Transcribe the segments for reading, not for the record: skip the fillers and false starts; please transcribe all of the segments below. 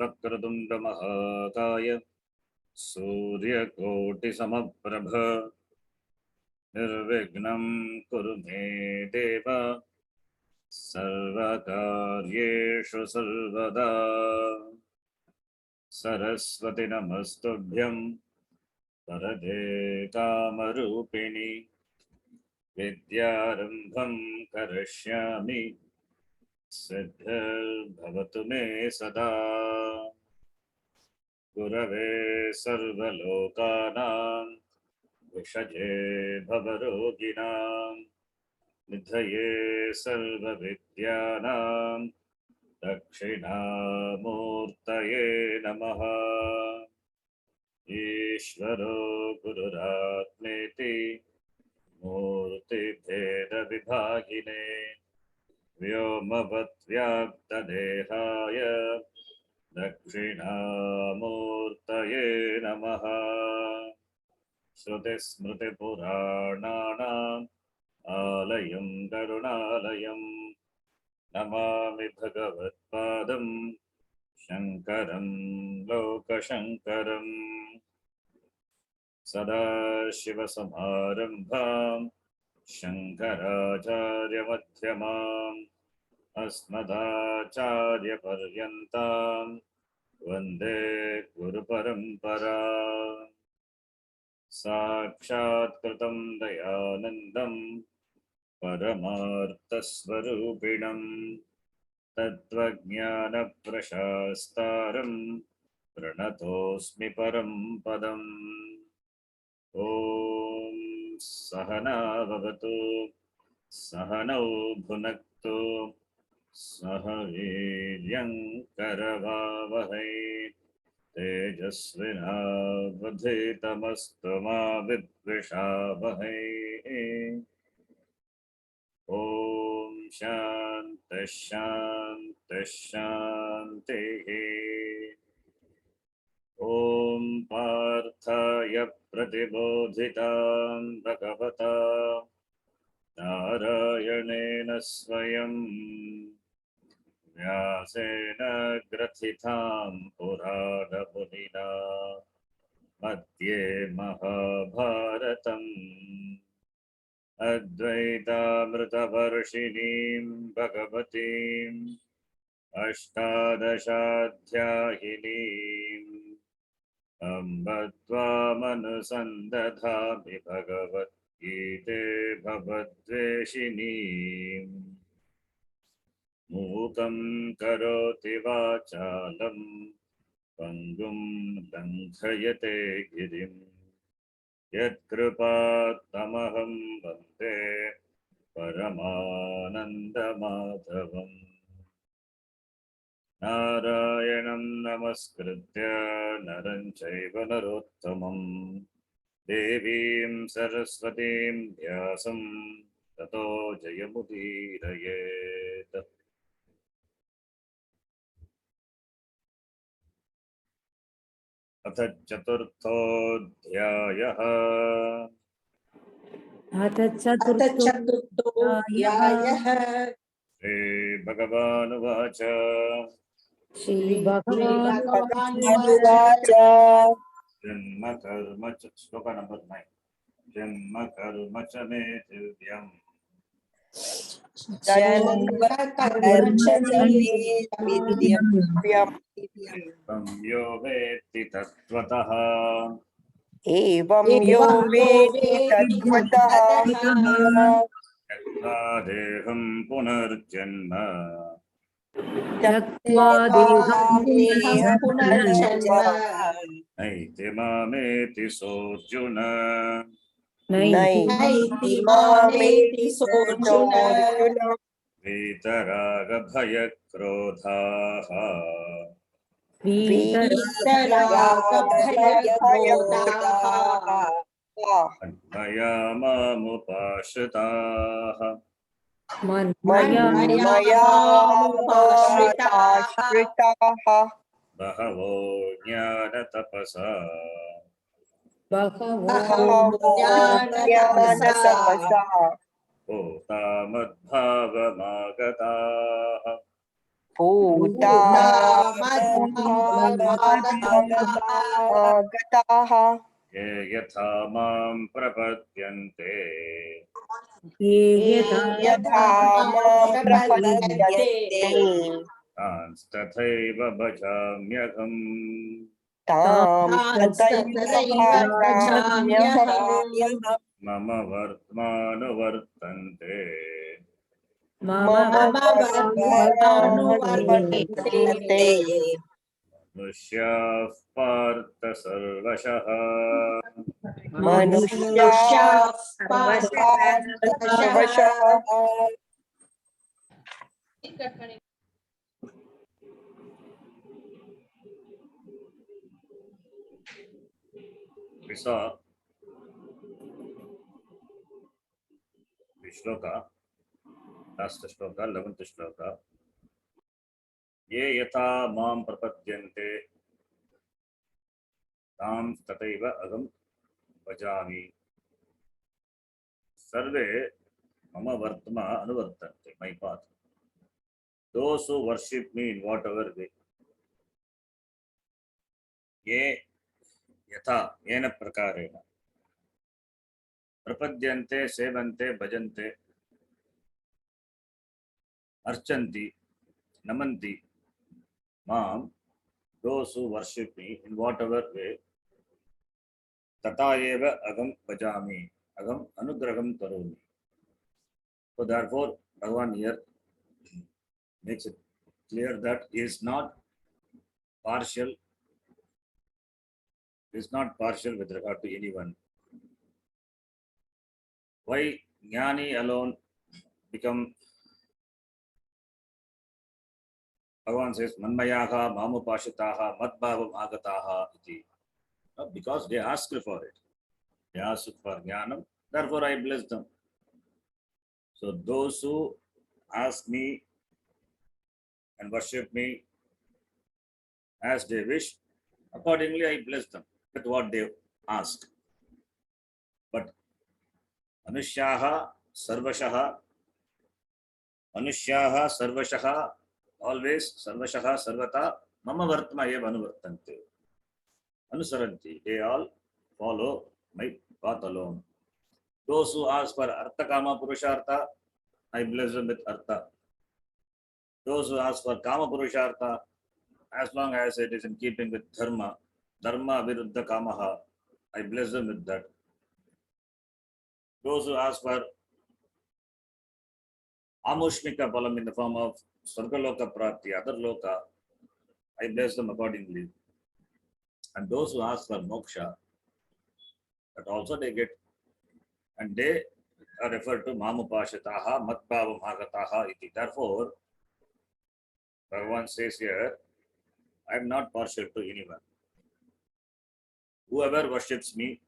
वक्रतुण्डमहाकाय सूर्यकोटिसमप्रभ निर्विघ्नं कुरु मे देव सर्वकार्येषु सर्वदा। सरस्वती नमस्तुभ्यं वरदे कामरूपिणि विद्यारम्भं करिष्यामि सिद्धिर्भवतु मे सदा। गुरवे सर्वलोकानां विषजे भवरोगिणां निधये सर्वविद्यानां दक्षिणामूर्तये नमः। ईश्वरो गुरुरात्मेति मूर्तिभेदविभागिने व्योमवद्व्याप्तदेहाय दक्षिणामूर्तये नमः। श्रुतिस्मृतिपुराणानाम् आलयं करुणालयं नमामि भगवत्पादं शङ्करं लोकशङ्करम्। सदाशिवसमारम्भां शङ्कराचार्यमध्यमाम् अस्मदाचार्यपर्यन्तां वन्दे गुरुपरम्परा। साक्षात्कृतं दयानन्दं परमार्थस्वरूपिणं तत्त्वज्ञानप्रशास्तारं प्रणतोऽस्मि परं पदम्। ॐ सहना भवतु सहनौ भुनक्तु सह वीर्यं करवावहै तेजस्विनावधीतमस्तु मा विद्विषावहै। ॐ शान्तिः शान्तिः शान्तिः। ॐ पार्थाय प्रतिबोधितां भगवता नारायणेन स्वयं व्यासेन ग्रथितां पुराणमुनिना मध्ये महाभारतम् अद्वैतामृतवर्षिणीं भगवतीम् अष्टादशाध्यायिनीम् अम्ब त्वामनुसन्दधामि भगवद्गीते भवद्वेषिणीम्। मूकं करोति वाचालं पङ्गुं लङ्घयते गिरिं यत्कृपात्तमहं वन्दे परमानन्दमाधवम्। नारायणं नमस्कृत्य नरं चैव नरोत्तमं देवीं सरस्वतीं व्यासं ततो जयमुदीरयेत्। अथ चतुर्थोऽध्यायः। श्रीभगवानुवाच जन्म कर्म च श्लोक नंबर 9। जन्म कर्म च मे दिव्यम् एवं यो वेत्ति तत्त्वतः। एवं यो वेत्ति तत्त्वतः त्यक्त्वा देहं पुनर्जन्म नैति मामेति सोऽर्जुन। वीतरागभयक्रोधाः मन्मया मामुपाश्रिताः। बहवो ज्ञानतपसा भूता मद्भावमागताः। भूतामगताः ये यथा मां प्रपद्यन्ते यथा मां प्रपद्यन्ते तांस्तथैव भजाम्यहम्। तां तथैव भजाम्यहम्। मम वर्त्मानुवर्तन्ते मम वर्त्मानुवर्तन्ते मनुष्याः पार्थ सर्वशः। मनुष्याः सर्वशः। We saw the shloka, last shloka, 11th shloka. Ye yatha mam prapadyante tam tataiva agam bhajami. Sarve mama vartma anuvartante, my path. Those who worship me in whatever way. Ye yatha, yena prakarena. Prapadyante, sevante, bhajante, archanti, namanti, mam, those who worship me in whatever way, tata eva agam bhajami, agam anugraham karomi. So therefore, Bhagavan here makes it clear that he is not partial, with regard to anyone. Why Jnani alone become, Bhagavan says, Manmayaha, Mamupashitaha, Madbhavam Agataha iti. Because they asked for it. They asked for Jnanam, therefore I bless them. So those who ask me and worship me as they wish, accordingly I bless them with what they ask. But Manusyaha sarvashaha, always sarvashaha sarvata mama vartma eva anuvartante. Anusaranti, they all follow my path alone. Those who ask for artha kama purushartha, I bless them with artha. Those who ask for kama purushartha, as long as it is in keeping with dharma viruddha kamaha, I bless them with that. Those who ask for amushmika palam in the form of sargaloka prapti, other loka, I bless them accordingly. And those who ask for moksha, that also they get, and they are referred to mamupashitaha matbhavam agataha iti. Therefore, Bhagavan says here, I am not partial to anyone. Whoever worships me,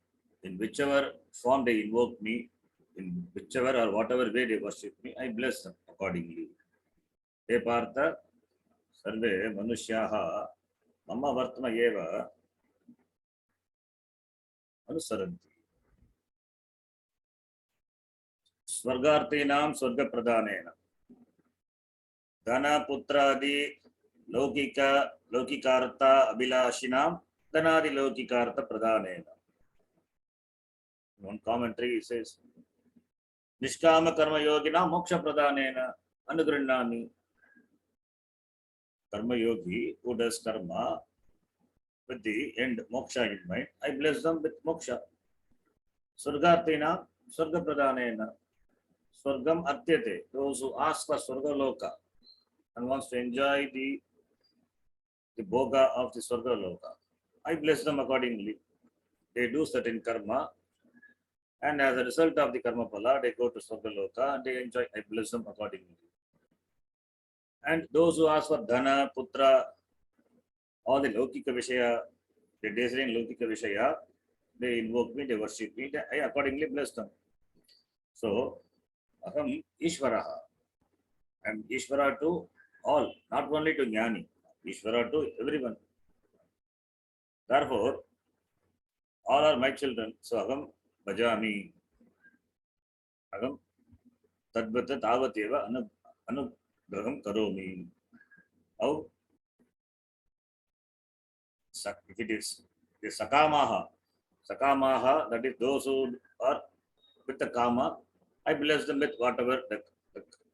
in whichever form they invoke me, in whichever or whatever way they worship me, I bless them accordingly. He partha sarve manushyaha mama vartma eva anusaranti. Swargartinam swarga pradhanena. Dhana putradi laukikarta abhilashinam dhanadi laukikarta pradhanena. One commentary says, Nishkama karma yogina moksha pradhanena anugrinami. Karma yogi who does karma with the end moksha in mind, I bless them with moksha. Swargartina swarga pradhanena. Swargam atyate, those who ask for swarga loka and wants to enjoy the bhoga of the swarga loka, I bless them accordingly. They do certain karma, and as a result of the karma phala, they go to swarga loka and they enjoy. I bless them accordingly. And those who ask for dhana, putra, all the lokika vishaya, the desiring lokika vishaya, they invoke me, they worship me, I accordingly bless them. So, aham Ishvaraha. I am Ishvara to all, not only to Jnani, Ishvara to everyone. Therefore, all are my children. So, aham bhajami. Aham tadvata tavateva anugraham karomi. How? If it is the sakamaha, that is those who are with the kama, I bless them with whatever the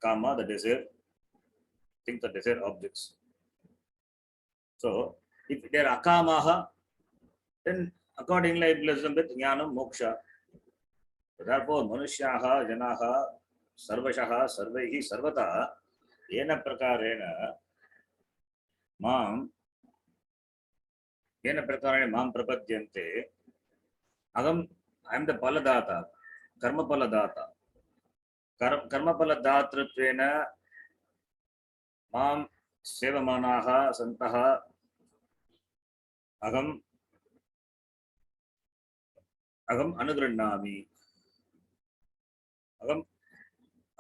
kama, the desire, things, the desire objects. So, if they are akamaha, then accordingly I bless them with jnanam, moksha. Therefore, manushyaha, janaha, sarvashaha, sarvaihi, sarvata, yena prakarena, mam, yena prakarena mam prapadyante, agam, I am the paladata, karma paladata. Karma paladhatrtvena mam sevamanaha santaha agam anugranami. Agam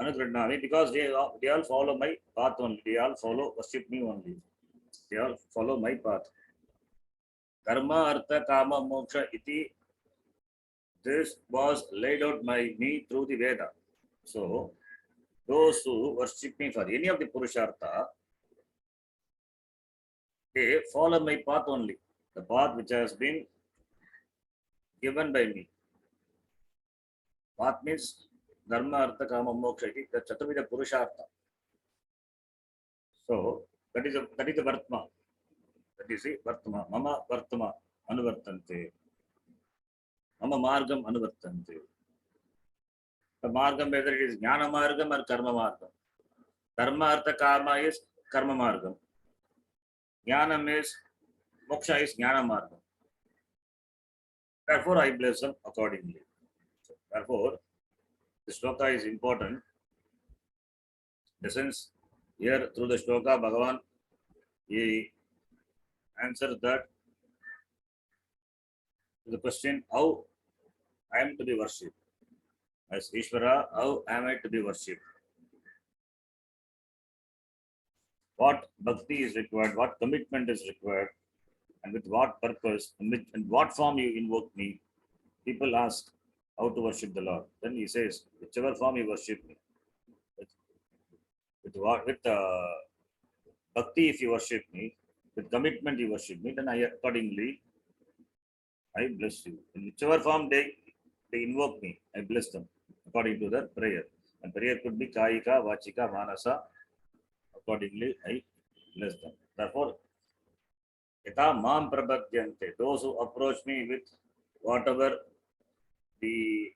anugranami because they all follow my path only. They all follow worship me only. They all follow my path. Karma artha kama moksha iti. This was laid out by me through the Veda. So those who worship me for any of the Purushartha, they follow my path only. The path which has been given by me. Path means dharma, artha, kama, moksha. The Chaturveda Purushartha. So that is the Vartma. That is the Vartma. Mama Vartma Anuvartante. Mama Margam Anuvartante. The Margam, whether it is Jnana Margam or Karma Margam. Dharma, artha, kama is Karma Margam. Jnanam is Moksha is Jnana Margam. Therefore, I bless them accordingly. So, therefore, the shloka is important. In the sense, here through the shloka, Bhagavan, he answers that to the question, how I am to be worshipped. As Ishvara, how am I to be worshipped? What bhakti is required, what commitment is required, and with what purpose, in what form you invoke me. People ask how to worship the Lord. Then he says, whichever form you worship me, with bhakti if you worship me, with commitment you worship me, then I accordingly I bless you. In whichever form they invoke me, I bless them according to their prayer. And prayer could be Kaika, Vachika, Manasa. Accordingly, I bless them. Therefore, Yata Mam Prabhadyante, those who approach me with whatever the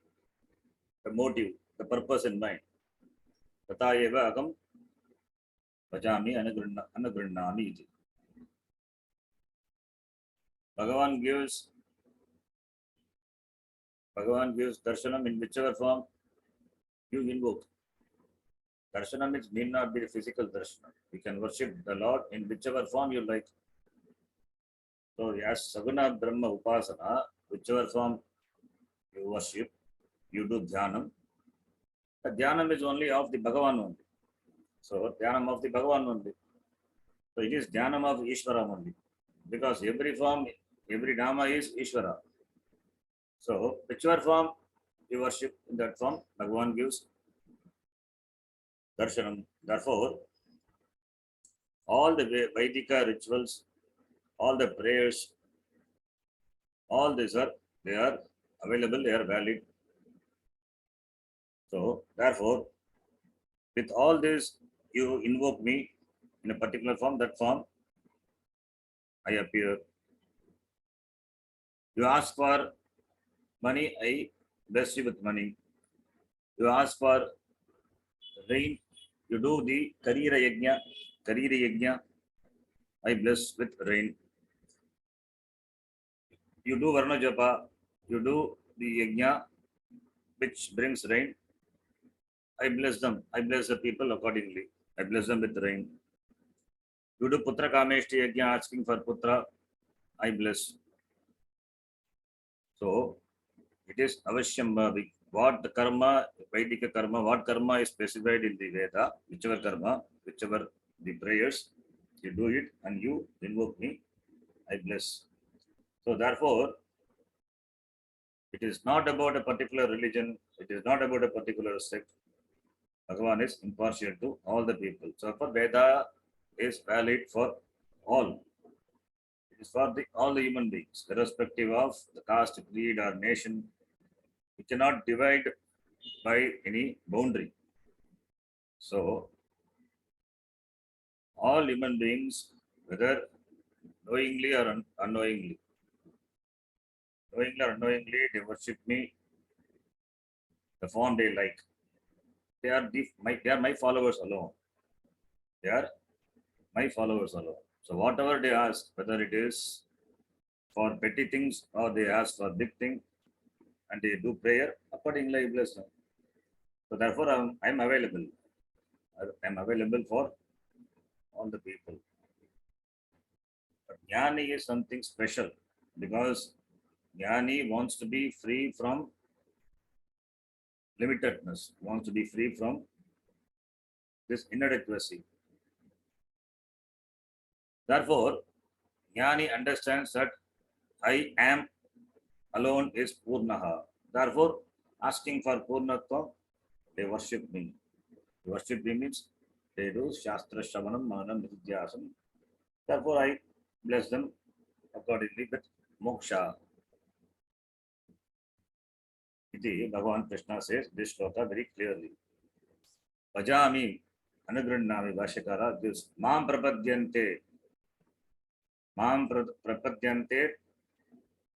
motive, the purpose in mind. Tata eva agam vajami anugranami iti. Bhagavan gives darshanam in whichever form you invoke. Darshanam need not be the physical darshanam. You can worship the Lord in whichever form you like. So, as Saguna Brahma Upasana, whichever form you worship, you do dhyanam. The dhyanam is only of the Bhagavan only. So, dhyanam of the Bhagavan only. So, it is dhyanam of Ishvara only. Because every form, every Nama is Ishvara. So, whichever form you worship, in that form, Bhagavan gives darshanam. Therefore, all the Vaidika rituals, all the prayers, all these they are available, they are valid. So, therefore, with all this, you invoke me in a particular form, that form, I appear. You ask for money, I bless you with money. You ask for rain, you do the Karira Yajna, I bless with rain. You do Varna Japa, you do the Yajna, which brings rain. I bless them. I bless the people accordingly. I bless them with rain. You do Putra Kameshti Yajna, asking for Putra, I bless. So, it is Avashyam Bhavi. What the karma, Vaidika karma, what karma is specified in the Veda, whichever karma, whichever the prayers, you do it and you invoke me, I bless. So, therefore, it is not about a particular religion, it is not about a particular sect. Bhagavan is impartial to all the people. So, for Veda, is valid for all. It is for all the human beings, irrespective of the caste, creed, or nation. We cannot divide by any boundary. So, all human beings, whether knowingly or unknowingly, they worship me, the form they like. They are my followers alone. They are my followers alone. So whatever they ask, whether it is for petty things or they ask for big thing, and they do prayer, accordingly I bless them. So therefore I'm available. I'm available for all the people. But Jnani is something special because Jnani wants to be free from limitedness, wants to be free from this inadequacy. Therefore, Jnani understands that I am alone is Purnaha. Therefore, asking for Purnatva, they worship me. They worship me means they do Shastra Shavanam, Manam, Nidhyasam. Therefore, I bless them accordingly with moksha. Iti Bhagavan Krishna says this shloka very clearly. Bhajami Anugrannami Bhashyakara gives Mam Prapadyante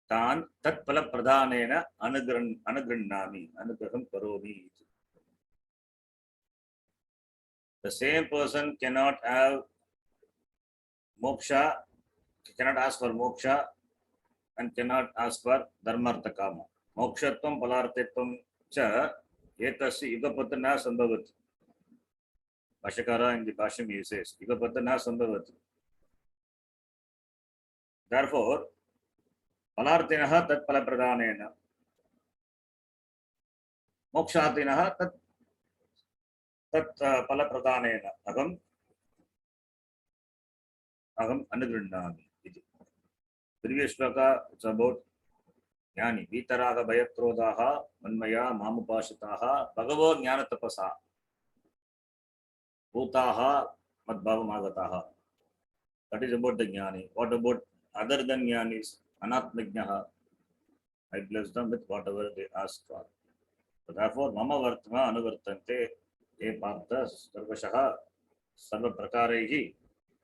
Tan Tat Pala Pradhanena Anugrannami Anugraham Karomi. The same person cannot have moksha, cannot ask for moksha, and cannot ask for dharmartha kama. Mokshatvam palartitvam cha etasya yugapada na sambhavati. Bhashyakara in the Bhashyam he says, yugapada na sambhavati. Therefore, palartinaha tat palapradhanena. Mokshatinaha tat palapradhanena. Aham anugrinami. Previous shloka it's about Jnani. Vitaraga Bhayakrodhaha Manmaya Mamupashitaha Bhagavo Jnana Tapasa Bhutaha Madbhavam Agataha. That is about the Jnani. What about other than Jnanis? Anatmajnaha. I bless them with whatever they ask for. So therefore, Mama Vartma Anuvartante E Partha Sarvashaha Sarva Prakarehi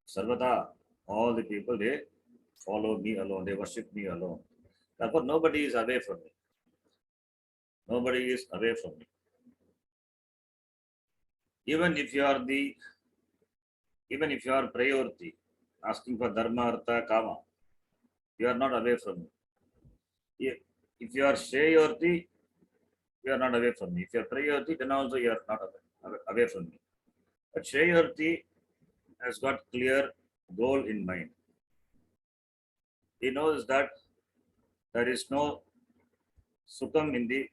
Sarvata. All the people they follow me alone, they worship me alone. Therefore, nobody is away from me. Nobody is away from me. Even if you are priority, asking for dharma, artha, kama, you are not away from me. If you are shreyorti, you are not away from me. If you are priority, then also you are not away from me. But shreyorti has got clear goal in mind. He knows that there is no sukham in the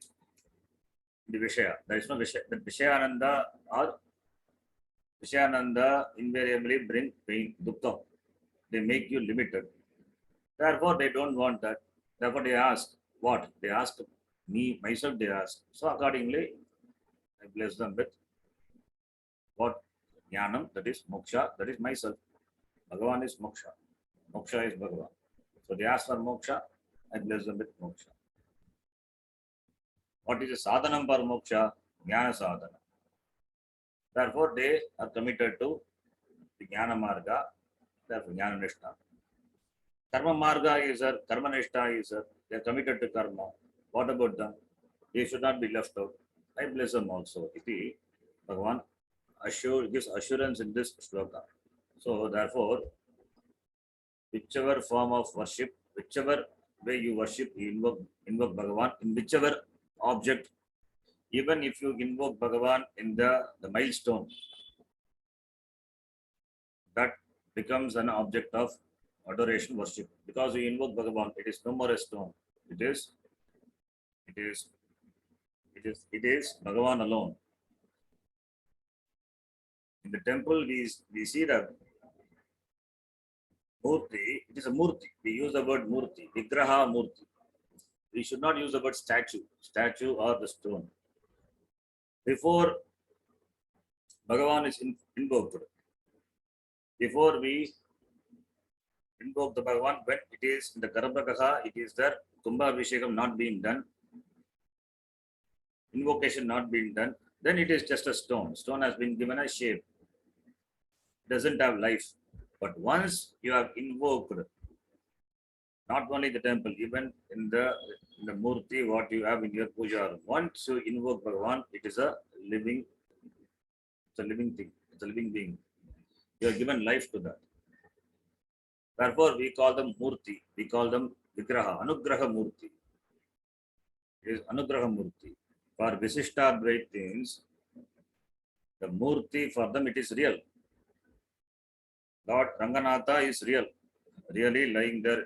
Vishaya. There is no Vishaya. The Vishayananda or Vishayananda invariably bring pain, dukkha. They make you limited. Therefore, they don't want that. Therefore, they ask what? They ask me, myself, they ask. So, accordingly, I bless them with what? Jnanam, that is moksha, that is myself. Bhagavan is moksha. Moksha is Bhagavan. So, they ask for moksha, I bless them with moksha. What is the sadhanam for moksha? Jnana sadhana. Therefore, they are committed to the Jnana marga, therefore Jnana nishtha. Karma marga is a karma nishtha is a, they are committed to karma. What about them? They should not be left out. I bless them also. Iti Bhagavan gives assurance in this shloka. So, therefore, whichever form of worship, whichever way you worship, you invoke Bhagavan in whichever object. Even if you invoke Bhagavan in the milestone, that becomes an object of adoration worship. Because you invoke Bhagavan, it is no more a stone. It is Bhagavan alone. In the temple, we see that Murti, it is a Murti. We use the word Murti, Vigraha Murti. We should not use the word statue or the stone. Before Bhagavan is invoked, before we invoke the Bhagavan, when it is in the Garbhagaha, it is there, Kumbha Abhishekam not being done, invocation not being done, then it is just a stone. Stone has been given a shape, doesn't have life. But once you have invoked, not only the temple, even in the murti, what you have in your puja, once you invoke Bhagavan, it is a living, it's a living thing, it's a living being. You have given life to that. Therefore, we call them murti, we call them vigraha, anugraha murti. It is anugraha murti. For Visishtadvait things, the murti for them it is real. Lord Ranganatha is real, really lying there.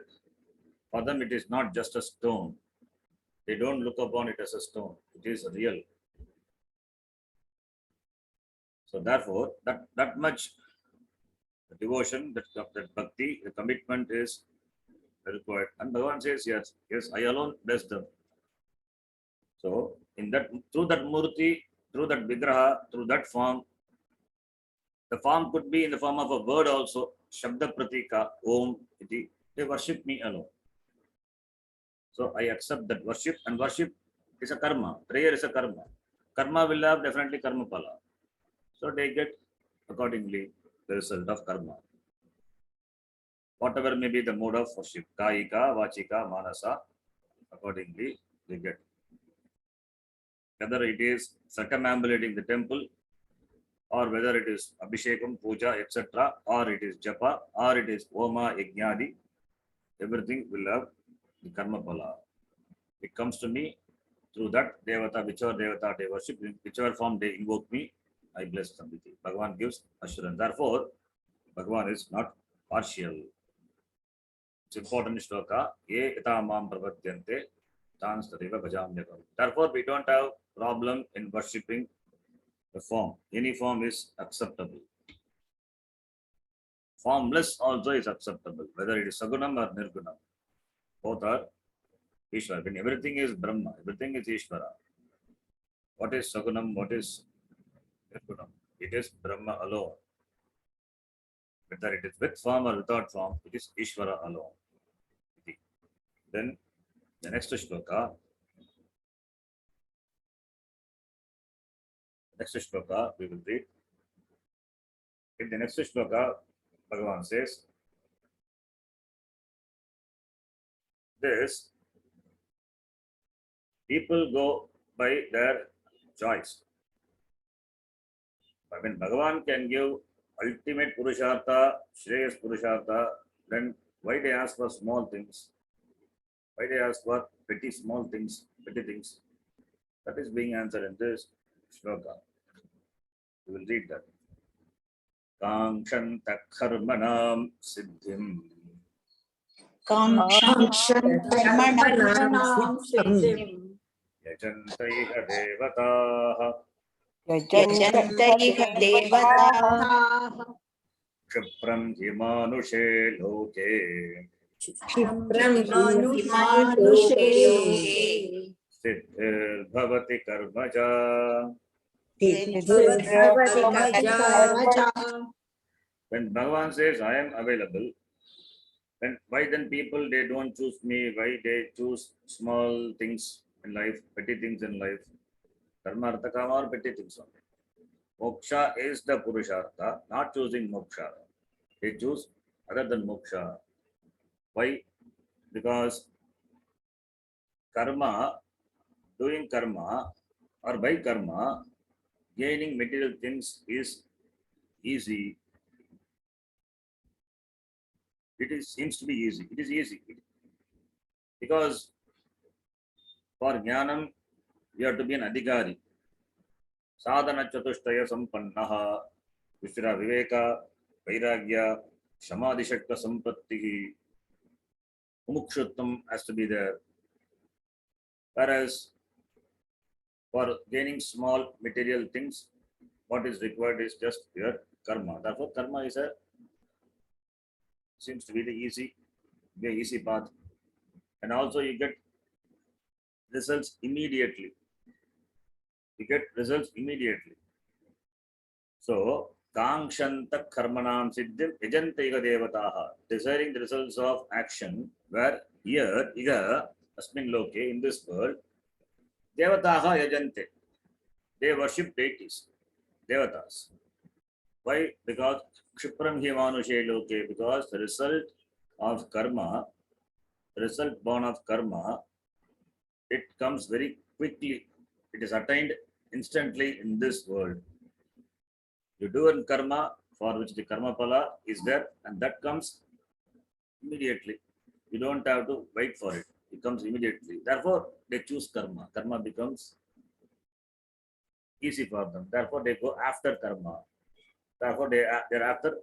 For them it is not just a stone. They don't look upon it as a stone. It is real. So therefore, that much devotion, that bhakti, the commitment is required. And Bhagavan says, yes, I alone bless them. So in that, through that murti, through that vigraha, through that form, the form could be in the form of a word also, Shabda Pratika, Om, iti. They worship me alone. So I accept that worship, and worship is a karma. Prayer is a karma. Karma will have definitely karma pala. So they get accordingly the result of karma. Whatever may be the mode of worship, Kaika, Vachika, Manasa, accordingly they get. Whether it is circumambulating the temple, or whether it is Abhishekam, Puja, etc., or it is Japa, or it is Oma, Yajnadi, everything will have the karma pala. It comes to me through that Devata, whichever Devata they worship, in whichever form they invoke me, I bless them with it. Bhagavan gives assurance. Therefore, Bhagavan is not partial. It's important shloka. Ye itamam pravadyante tans tadeva bhajamyakam. Therefore, we don't have problem in worshipping the form. Any form is acceptable. Formless also is acceptable, whether it is Sagunam or Nirgunam. Both are Ishvara. When everything is Brahma, everything is Ishvara. What is Sagunam? What is Nirgunam? It is Brahma alone. Whether it is with form or without form, it is Ishvara alone. Then the next shloka. Next shloka we will read. In the next shloka, Bhagavan says, this people go by their choice. But when Bhagavan can give ultimate Purushartha, Shreyas Purushartha, then why they ask for small things? Why they ask for petty small things, petty things? That is being answered in this shloka. We will read that. Kankshanta karmanam siddhim Karmanam siddhim yajantaiha devataha yajantaiha devataha kshipram himanushe loke क्षिप्रं हिमानुषे siddhir bhavati karmaja. सिद्धिर्भवति कर्मजा. When Bhagavan says, I am available, then why then people they don't choose me? Why they choose small things in life, petty things in life? Karma, artha, kama, or petty things only. Moksha is the Purushartha, not choosing moksha. They choose other than moksha. Why? Because karma, doing karma, or by karma, gaining material things is easy. Seems to be easy. It is easy. Because for jnanam, you have to be an adhikari. Sadhana chatushtaya sampannaha, vishra viveka, vairagya, samadhi shatka sampattihi, mumukshuttam has to be there. Whereas for gaining small material things, what is required is just your karma. Therefore, karma seems to be the easy path. And also you get results immediately. So Kangshanta karmanam siddhim yajante iga devataha. Desiring the results of action, where here, iga, asmin loke, in this world, devataha yajante. They worship deities, devatas. Why? Because Kshipram hi manushe loke, because the result of karma, the result born of karma, it comes very quickly. It is attained instantly in this world. You do a karma for which the karma pala is there, and that comes immediately. You don't have to wait for it. It comes immediately. Therefore, they choose karma. Karma becomes easy for them. Therefore, they go after karma. Therefore, they're after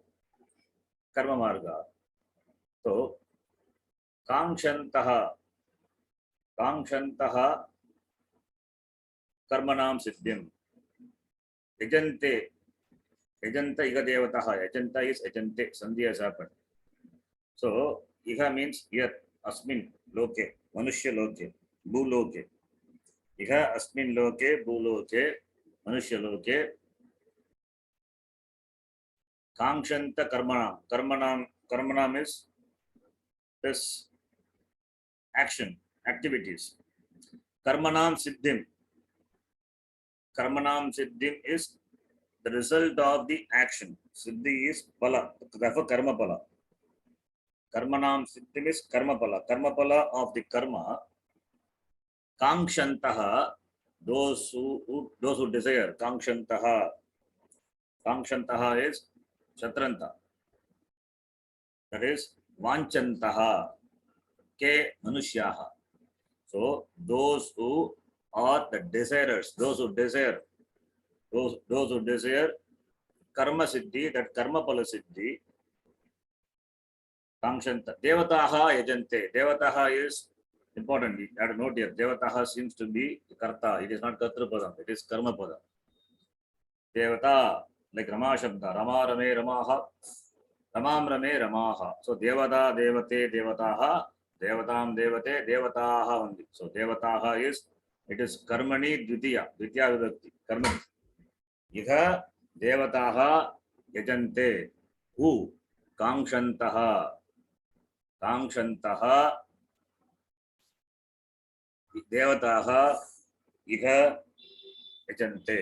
karma marga. So, kangshantaha karmanam siddhim. Yajante. Yajanta iga devataha. Yajanta is yajante. Sandhya has happened. So, iha means here, asmin loke, manushya loke, bhuloke. Iha asmin loke, bhuloke, manushya loke. Kangshanta karmanam is this action, activities. Karmanam siddhim is the result of the action. Siddhi is pala, therefore karma pala. Karmanam siddhim is karma pala. Karma pala of the karma. Kangshantaha, those who desire. Kangshantaha is Shatranta. That is Vanchantaha ke Manushyaha. So those who are the desirers, those who desire karma siddhi, that karma pala siddhi. Kangshanta. Devataha yajante. Devataha is important. You have to note here. Devataha seems to be karta. It is not kartrupadam. It is karma pada. Devata, like Rama Shabda. Rama Rame Ramaha. Ramam Rame Ramaha. So Devata, Devate, Devataha. Devatam, Devate, Devataha only. So Devataha is, it is Karmani Dvitiya. Dvitiya Vibhakti. Karmani. Iha Devataha yajante. Who? Kangshantaha. Kangshantaha devataha iha yajante.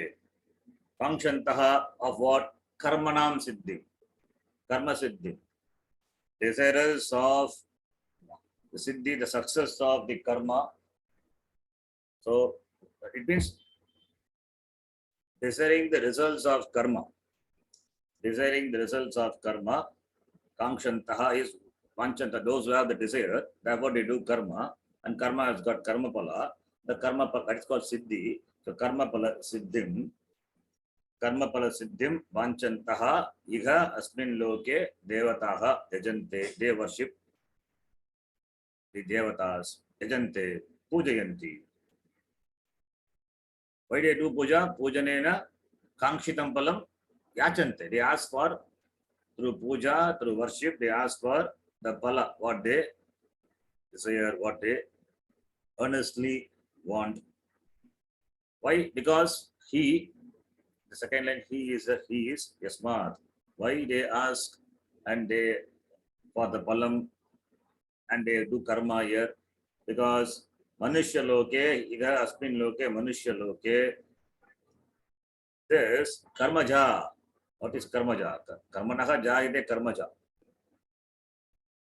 Kangshantaha of what? Karmanam siddhi. Karma siddhi. Desirers of the siddhi, the success of the karma. So it means desiring the results of karma. Desiring the results of karma. Kangshantaha is Vanchanta, those who have the desire, therefore they do karma, and karma has got karma pala. The karma pala, that is called siddhi. So karma pala siddhim, vanchantaha, iha asmin loke devataha yajante. They worship the devatas, yajante, pujayanti. Why they do puja? Pujanena kangshitam palam yachante. They ask for, through puja, through worship, they ask for the pala, what they desire, what they earnestly want. Why? Because he, the second line, he is yasmat. Why they ask and they for the palam and they do karma here? Because manushya loke, iga asmin loke, manushya loke, this karmaja. What is karmaja? Karmanaha ja ide karmaja.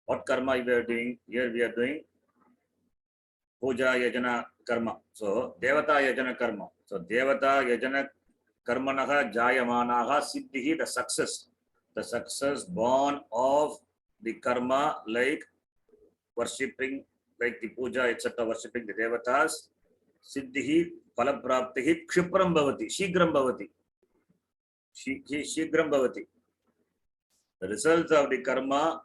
What karma we are doing? Here we are doing puja yajana karma. So devata yajana karma. So devata yajana karmanaha jayamanaha siddhihi, the success born of the karma, like worshipping, like the puja, etc., worshipping the devatas. Siddhihi palapraptihi kshipram bhavati, shigram bhavati. Shigram bhavati. The results of the karma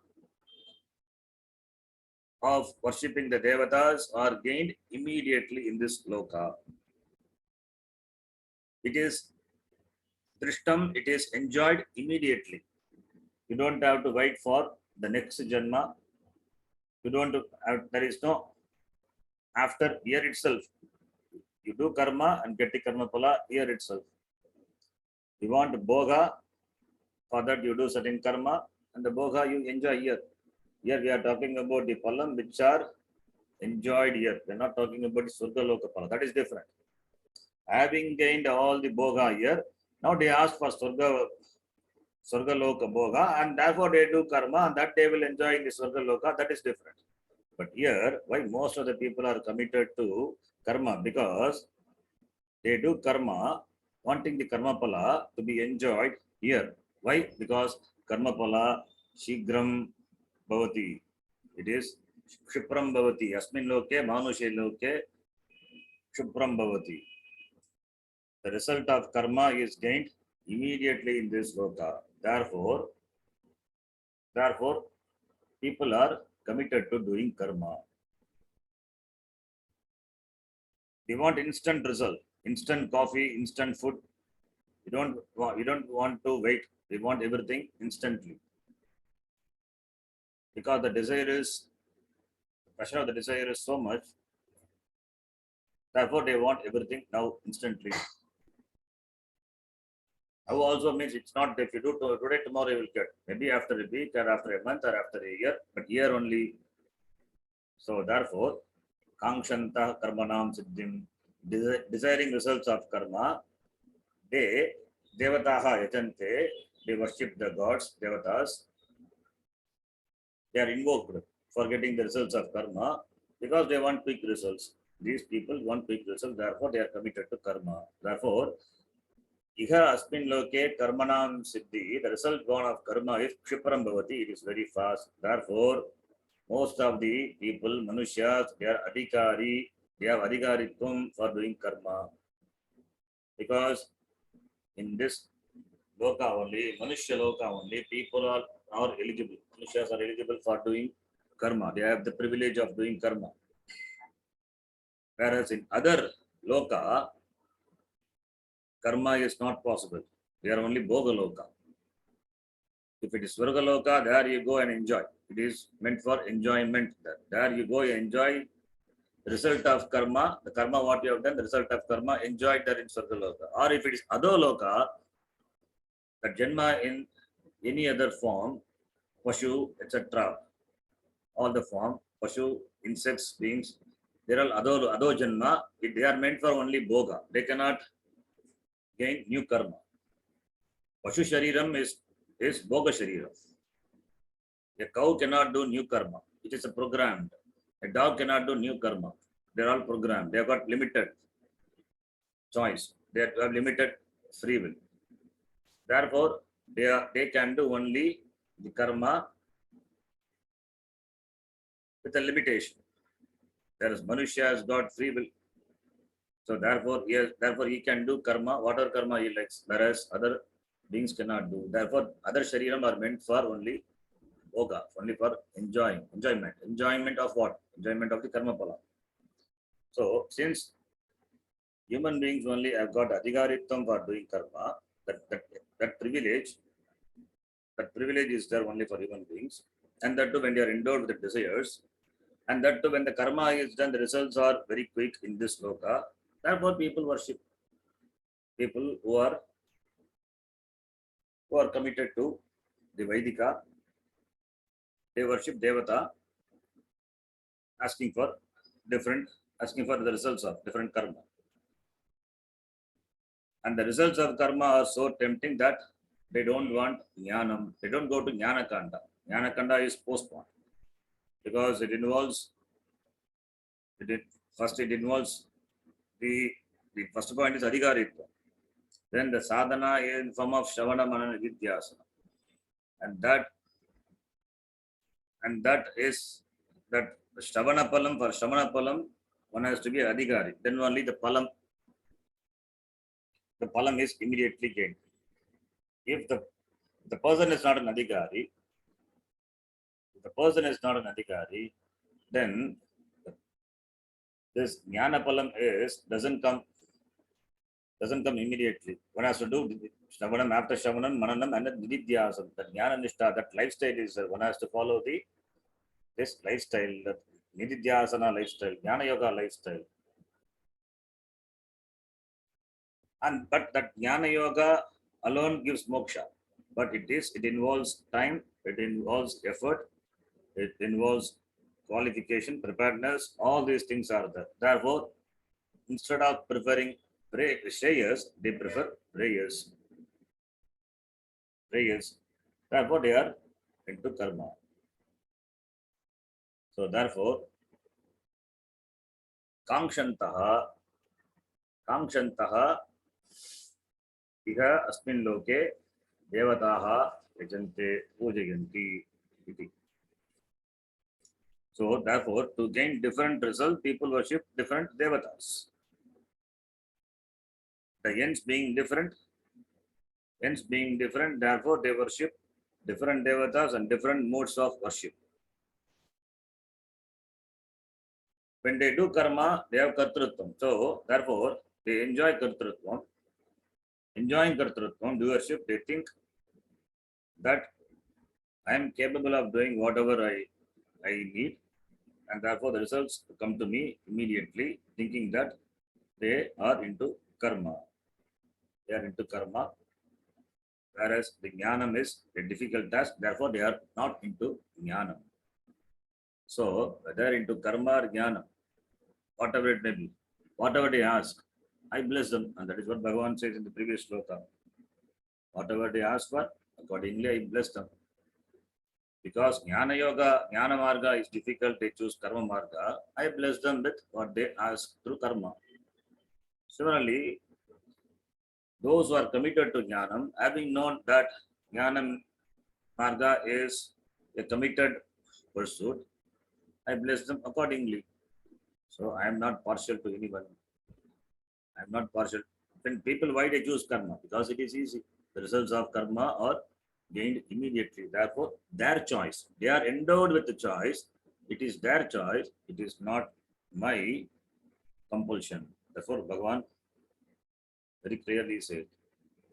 of worshipping the devatas are gained immediately in this loka. It is drishtam, it is enjoyed immediately. You don't have to wait for the next janma. You don't have, there is no after here itself. You do karma and get the karma pala here itself. You want bhoga, For that you do certain karma, and the bhoga you enjoy here. Here we are talking about the phalam which are enjoyed here. We are not talking about the surga loka phala. That is different. Having gained all the bhoga here, now they ask for surga loka bhoga, and therefore they do karma, and that they will enjoy in the surga loka. That is different. But here, why most of the people are committed to karma? Because they do karma wanting the karma phala to be enjoyed here. Why? Because karma phala shigram bhavati. It is kshipram bhavati. Asmin loke manushe loke kshipram bhavati. The result of karma is gained immediately in this loka. Therefore, people are committed to doing karma. They want instant result, instant coffee, instant food. You don't want to wait. They want everything instantly. Because the passion of the desire is so much. Therefore, they want everything now instantly. Now also means it's not if you do today, tomorrow you will get. Maybe after a week or after a month or after a year, but here only. So therefore, Kangshanta karmanam siddhim, desiring results of karma, they devataha yajante, they worship the gods, devatas. They are invoked for getting the results of karma because they want quick results. These people want quick results, therefore they are committed to karma. Therefore, Iha asmin loke karmanam siddhi, the result born of karma is kshipram bhavati, it is very fast. Therefore, most of the people, manusyas, they are adhikari, they have adhikaritvam for doing karma. Because in this loka only, manusya loka only, people are eligible. Manusyas are eligible for doing karma. They have the privilege of doing karma. Whereas in other loka, karma is not possible. They are only bhoga loka. If it is Swarga loka, there you go and enjoy. It is meant for enjoyment. There you go, you enjoy the result of karma, the karma what you have done, the result of karma, enjoy that in Swarga loka. Or if it is Adho loka, the janma in any other form, Pashu, etc. All the form, Pashu, insects, beings, they are all Adho janma. They are meant for only bhoga. They cannot gain new karma. Pashu shariram is bhoga shariram. A cow cannot do new karma. It is a programmed. A dog cannot do new karma. They are all programmed. They have got limited choice. They have limited free will. Therefore, they can do only the karma with a limitation. Whereas Manusya has got free will. So therefore he can do karma, whatever karma he likes, whereas other beings cannot do. Therefore, other shariram are meant for only bhoga, only for enjoyment. Enjoyment of what? Enjoyment of the karma phala. So since human beings only have got adhikaritvam for doing karma, that privilege is there only for human beings, and that too when they are endowed with the desires, and that too when the karma is done, the results are very quick in this loka. Therefore, people worship people who are committed to the Vaidika. They worship Devata, asking for the results of different karma. And the results of karma are so tempting that they don't want jnanam. They don't go to jnana kanda. Jnana kanda is postponed because it involves the first point is adhikaritva. Then the sadhana is in form of Shravana Manana Vidyasana. And that is that Shravana Palam, for Shravana Palam, one has to be adhikari. Then only the palam is immediately gained. If the person is not an adhikari, then this jnana palam doesn't come immediately. One has to do Shravanam, after Shravanam, Mananam, and then Nididhyasam. That Jnana Nishtha, that lifestyle is one has to follow this lifestyle, the Nididhyasana lifestyle, Jnana Yoga lifestyle. But that Jnana Yoga alone gives moksha. but it involves time, it involves effort, it involves qualification, preparedness. All these things are there. Therefore, instead of preferring shreyas, they prefer prayers. Prayers. Therefore, they are into karma. So therefore, कांक्षन्तः कांक्षन्तः इह अस्मिन् लोके देवताः यजन्ते पूजयन्ति इति. So therefore, to gain different results, people worship different devatas. The ends being different, therefore they worship different devatas and different modes of worship. When they do karma, they have kartrutvam. So therefore, they enjoy kartrutvam. Enjoying kartrutvam, doership, they think that I am capable of doing whatever I need, and therefore the results come to me immediately, thinking that they are into karma. They are into karma, whereas the jnanam is a difficult task, therefore they are not into jnanam. So whether into karma or jnanam, whatever it may be, whatever they ask, I bless them, and that is what Bhagavan says in the previous sloka. Whatever they ask for, accordingly I bless them. Because Jnana Yoga, Jnana Marga is difficult, they choose Karma Marga, I bless them with what they ask through Karma. Similarly, those who are committed to Jnanam, having known that Jnanam Marga is a committed pursuit, I bless them accordingly. So I am not partial to anyone. I am not partial. When people, why they choose Karma? Because it is easy. The results of Karma are gained immediately. Therefore, their choice. They are endowed with the choice. It is their choice. It is not my compulsion. Therefore, Bhagavan very clearly said,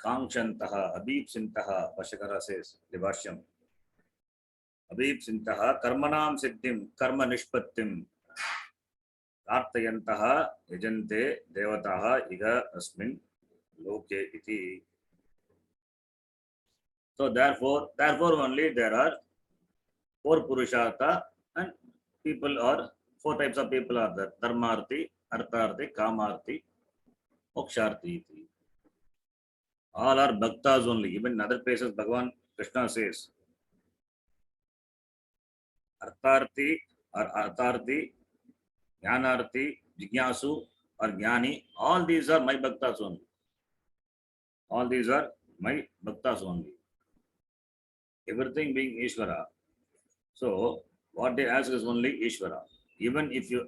Kangshantaha, Abhipsintaha, Vashakara says, Devashyam. Abhipsintaha, Karmanam Siddhim, Karma Nishpattim, Artayantaha, Yajante, Devataha, Iga Asmin, Loke iti. So therefore only there are four Purushartha, and people are, four types of people are there. Dharmarthi, Artharthi, Kamarthi, Moksharthi. All are bhaktas only. Even in other places, Bhagavan Krishna says, Artharthi or Artharthi, Jnanarthi, Jignasu or Jnani, all these are my bhaktas only. All these are my bhaktas only. Everything being Ishvara. So, what they ask is only Ishvara. Even if you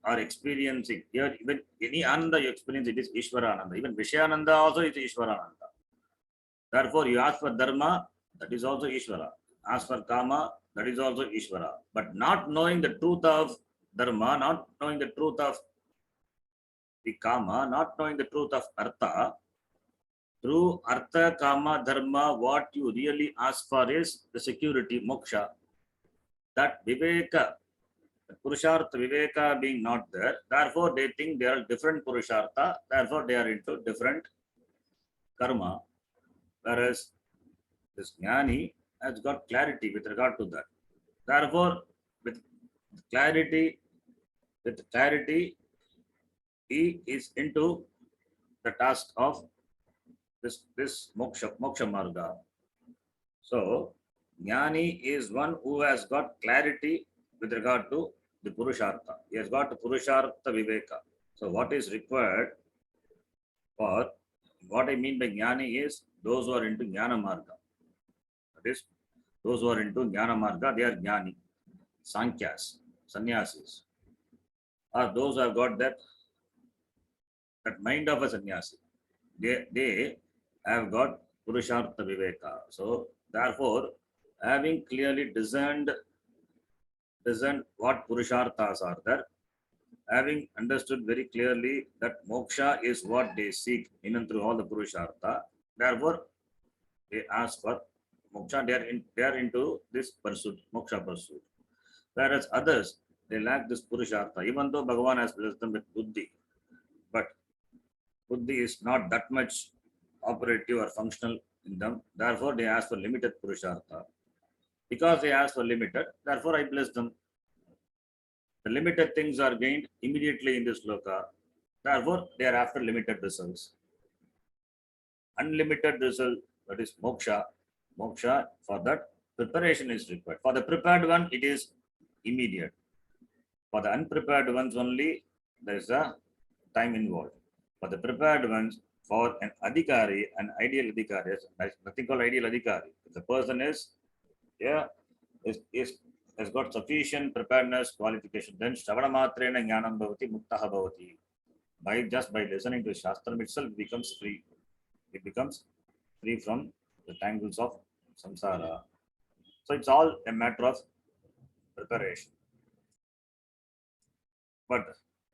are experiencing, here, even any Ananda you experience, it is Ishvara Ananda. Even Vishayananda also is Ishvara Ananda. Therefore, you ask for Dharma, that is also Ishvara. Ask for Kama, that is also Ishvara. But not knowing the truth of Dharma, not knowing the truth of the Kama, not knowing the truth of Artha, through Artha, Kama, Dharma, what you really ask for is the security, Moksha. That Viveka, Purushartha Viveka being not there, therefore they think they are different Purushartha, therefore they are into different karma. Whereas this Jnani has got clarity with regard to that. Therefore, with clarity, he is into the task of this moksha marga. So, Jnani is one who has got clarity with regard to the Purushartha. He has got the Purushartha Viveka. So, what is required for, what I mean by Jnani is those who are into Jnana Marga. That is, those who are into Jnana Marga, they are Jnani, Sankhyas, Sannyasis. Or those who have got that mind of a sannyasi. They have got Purushartha Viveka. So, therefore, having clearly discerned what Purusharthas are there, having understood very clearly that moksha is what they seek in and through all the Purushartha, therefore, they ask for moksha, they are into this pursuit, moksha pursuit. Whereas others, they lack this Purushartha, even though Bhagavan has blessed them with buddhi. But buddhi is not that much operative or functional in them. Therefore, they ask for limited Purushartha. Because they ask for limited, therefore I bless them. The limited things are gained immediately in this loka. Therefore, they are after limited results. Unlimited result, that is moksha. Moksha, for that, preparation is required. For the prepared one, it is immediate. For the unprepared ones only, there is a time involved. For the prepared ones, for an adhikari, an ideal adhikari, there's nothing called ideal adhikari. If the person is, yeah, is has got sufficient preparedness, qualification, then Shravana Matrena Jnanam Bhavati Muktaha Bhavati. By listening to Shastram itself, it becomes free. It becomes free from the tangles of samsara. So it's all a matter of preparation. But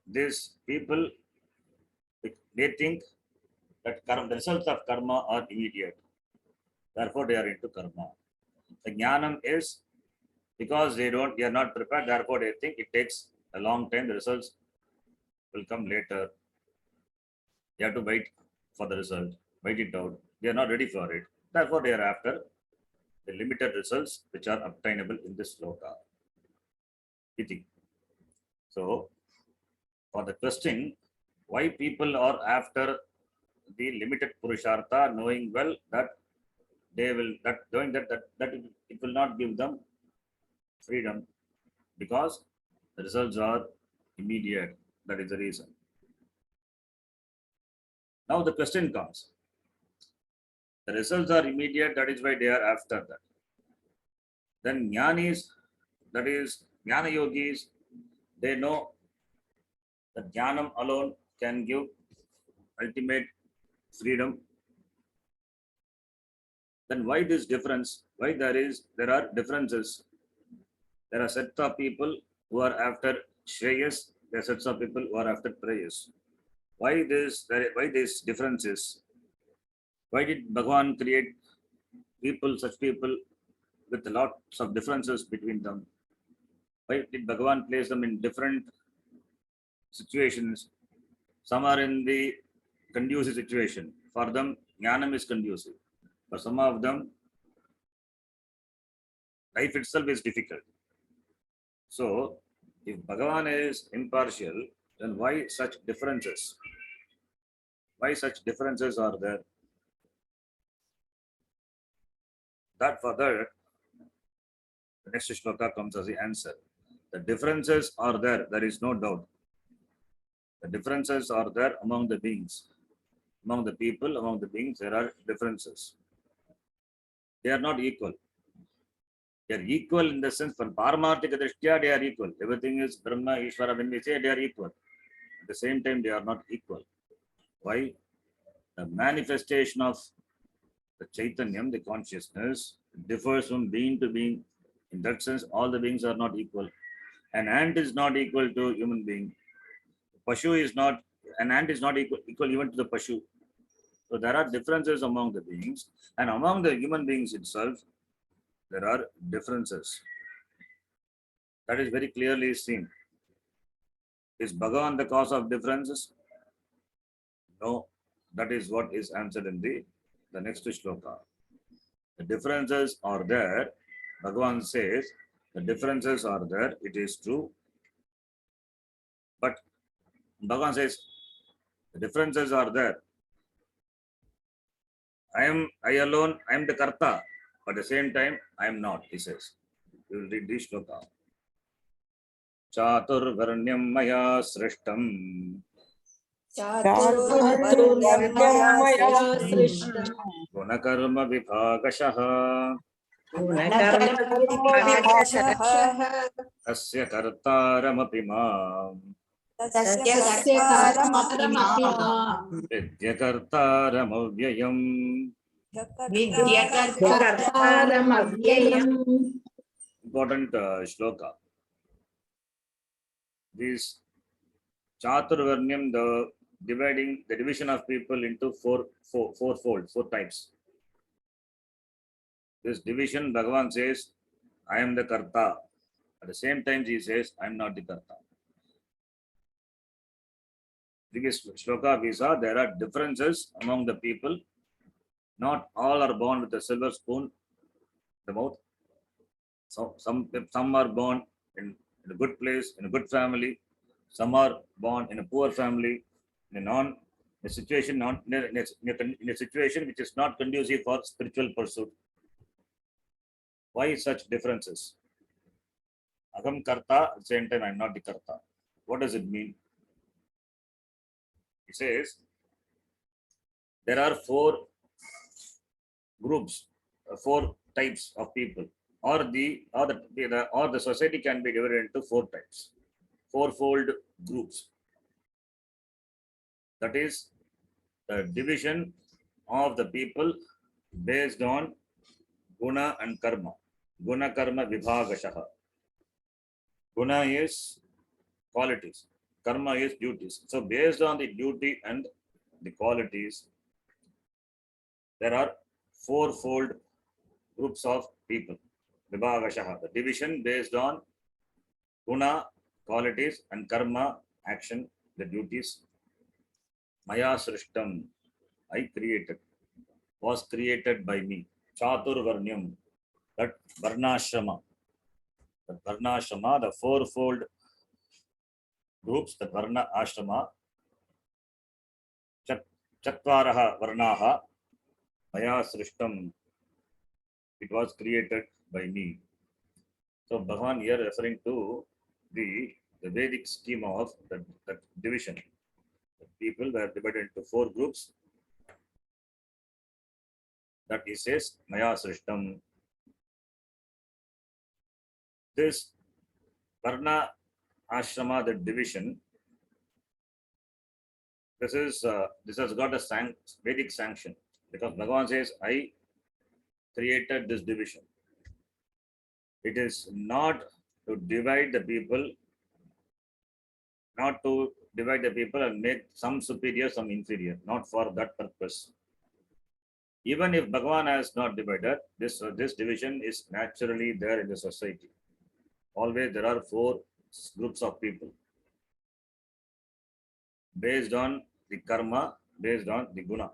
these people, they think that karma, the results of karma are immediate. Therefore, they are into karma. The jnanam is because they are not prepared. Therefore, they think it takes a long time. The results will come later. You have to wait for the result, wait it out. They are not ready for it. Therefore, they are after the limited results which are obtainable in this sloka. Iti. So, for the question, why people are after the limited purushartha, knowing well that they will knowing that it will not give them freedom because the results are immediate. That is the reason. Now the question comes. The results are immediate, that is why they are after that. Then jnanis, that is jnana yogis, they know that jnanam alone can give ultimate freedom. Then why this difference? Why there are differences? There are sets of people who are after shreyas, there are sets of people who are after prayas. Why this differences? Why did Bhagavan create such people with lots of differences between them? Why did Bhagavan place them in different situations? Some are in the conducive situation. For them, jnanam is conducive. For some of them, life itself is difficult. So, if Bhagavan is impartial, then why such differences? Why such differences are there? For that, the next shloka comes as the answer. The differences are there, there is no doubt. The differences are there among the beings. Among the people, among the beings, there are differences. They are not equal. They are equal in the sense, for Paramarthika Drishtya, they are equal. Everything is Brahma, Ishvara, when we say they are equal. At the same time, they are not equal. Why? The manifestation of the Chaitanyam, the consciousness, differs from being to being. In that sense, all the beings are not equal. An ant is not equal to human being. An ant is not equal even to the Pashu. So there are differences among the beings, and among the human beings itself, there are differences. That is very clearly seen. Is Bhagavan the cause of differences? No. That is what is answered in the next shloka. The differences are there. Bhagavan says, the differences are there. It is true. But Bhagavan says, the differences are there. I alone, I am the Karta. But at the same time, I am not, he says. We will read this shloka. Chaturvarnyam maya srishtam. Gunakarma vibhagashaha. Tasya kartaramapi maam. Vidyakartaramavvyayam. Important shloka. This Chaturvarnyam, the division of people into four types. This division, Bhagavan says, I am the Karta. At the same time, he says, I am not the Karta. Previous shloka we saw there are differences among the people, Not all are born with a silver spoon in the mouth. So some are born in a good place, in a good family. Some are born in a poor family, in a situation in a situation which is not conducive for spiritual pursuit. Why such differences? Agam karta, at the same time I am not the karta. What does it mean? He says there are four groups, four types of people, or the society can be divided into four types, fourfold groups. That is the division of the people based on guna and karma. Guna karma vibhagashaha. Guna is qualities, karma is duties. So based on the duty and the qualities, there are fourfold groups of people. Vibhagashaha, the division based on guna, qualities, and karma, action, the duties. Maya srishtam, I created, was created by me. Chatur varnyam, that varnashrama. The varnashrama, the fourfold groups, the varna ashrama. Chatvaraha varnaha, maya srishtam, it was created by me. So Bhagavan here referring to the Vedic schema of that division. The people were divided into four groups. That he says, Maya Srishtam. This Varna Ashrama, the division, this has got a Vedic sanction, because Bhagavan says, I created this division. It is not to divide the people, and make some superior, some inferior, not for that purpose. Even if Bhagavan has not divided, this division is naturally there in the society. Always there are four groups of people based on the karma, based on the guna.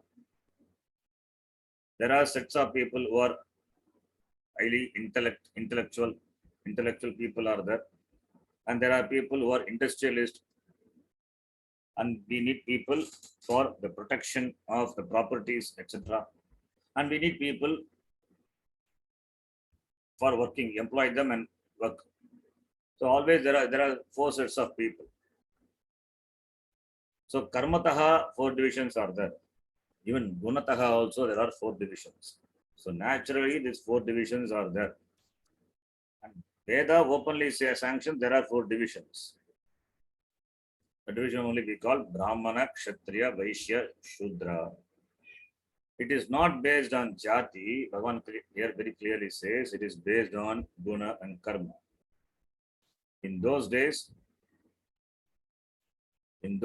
There are sets of people who are highly intellectual people are there, and there are people who are industrialist, and we need people for the protection of the properties, etc. And we need people for working, employ them and work. So always there are four sets of people. So karmataha, four divisions are there. Even gunataha also there are four divisions. So naturally these four divisions are there. And Veda openly sanctions there are four divisions. The division only we call Brahmana, Kshatriya, Vaishya, Shudra. It is not based on jati. Bhagavan here very clearly says it is based on guna and karma. In those days, it